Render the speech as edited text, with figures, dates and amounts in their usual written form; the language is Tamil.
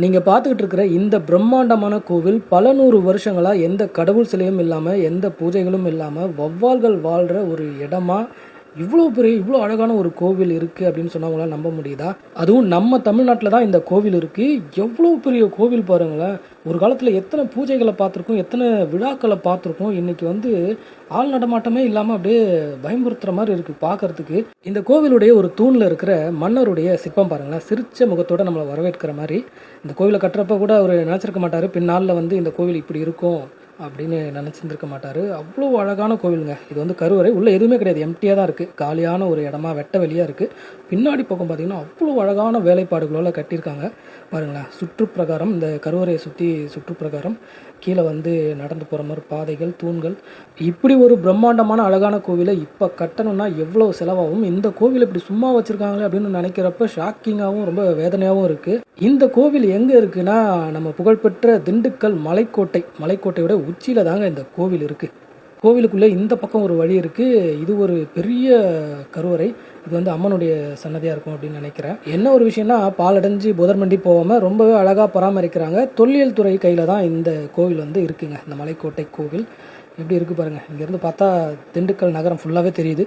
நீங்கள் பார்த்துக்கிட்டு இருக்கிற இந்த பிரம்மாண்டமான கோவில் பல நூறு வருஷங்களாக எந்த கடவுள் சிலையும் இல்லாமல் எந்த பூஜைகளும் இல்லாமல் வௌவால்கள் வாழ்கிற ஒரு இடமா இவ்வளோ பெரிய இவ்வளோ அழகான ஒரு கோவில் இருக்குது அப்படின்னு சொன்னால் உங்களால் நம்ப முடியுதா? அதுவும் நம்ம தமிழ்நாட்டில் தான் இந்த கோவில் இருக்குது. எவ்வளோ பெரிய கோவில் பாருங்களேன். ஒரு காலத்தில் எத்தனை பூஜைகளை பார்த்துருக்கோம், எத்தனை விழாக்களை பார்த்துருக்கோம். இன்றைக்கி ஆள் நடமாட்டமே இல்லாமல் அப்படியே பயமுறுத்துகிற மாதிரி இருக்குது பார்க்குறதுக்கு. இந்த கோவிலுடைய ஒரு தூணில் இருக்கிற மன்னருடைய சிற்பம் பாருங்களேன். சிரிச்ச முகத்தோடு நம்மளை வரவேற்கிற மாதிரி. இந்த கோவிலை கட்டுறப்ப கூட அவர் நினச்சிருக்க மாட்டார் பின்னாளில் இந்த கோவில் இப்படி இருக்கும் அப்படின்னு நினச்சிருந்துருக்க மாட்டார். அவ்வளோ அழகான கோவிலுங்க. இது கருவறை உள்ளே எதுவுமே கிடையாது, எம்டியாக தான் இருக்குது. காலியான ஒரு இடமா வெட்ட வெளியாக இருக்குது. பின்னாடி பக்கம் பார்த்திங்கன்னா அவ்வளோ அழகான வேலைப்பாடுகளோடு கட்டியிருக்காங்க பாருங்களேன். சுற்றுப்பிரகாரம், இந்த கருவறையை சுற்றி சுற்றுப்பிரகாரம், கீழே நடந்து போகிற மாதிரி பாதைகள், தூண்கள். இப்படி ஒரு பிரம்மாண்டமான அழகான கோவிலை இப்போ கட்டணும்னா எவ்வளோ செலவாகும்? இந்த கோவில் இப்படி சும்மா வச்சுருக்காங்களே அப்படின்னு நினைக்கிறப்ப ஷாக்கிங்காகவும் ரொம்ப வேதனையாகவும் இருக்குது. இந்த கோவில் எங்கே இருக்குன்னா, நம்ம புகழ்பெற்ற திண்டுக்கல் மலைக்கோட்டையோட உச்சியில் தாங்க இந்த கோவில் இருக்குது. கோவிலுக்குள்ளே இந்த பக்கம் ஒரு வழி இருக்குது. இது ஒரு பெரிய கருவறை. இது அம்மனுடைய சன்னதியாக இருக்கும் அப்படின்னு நினைக்கிறேன். என்ன ஒரு விஷயம்னா, பாலடைஞ்சு புதர்மண்டி போகாமல் ரொம்பவே அழகாக பராமரிக்கிறாங்க. தொல்லியல் துறை கையில் தான் இந்த கோவில் இருக்குங்க. இந்த மலைக்கோட்டை கோவில் எப்படி இருக்குது பாருங்கள். இங்கேருந்து பார்த்தா திண்டுக்கல் நகரம் ஃபுல்லாகவே தெரியுது.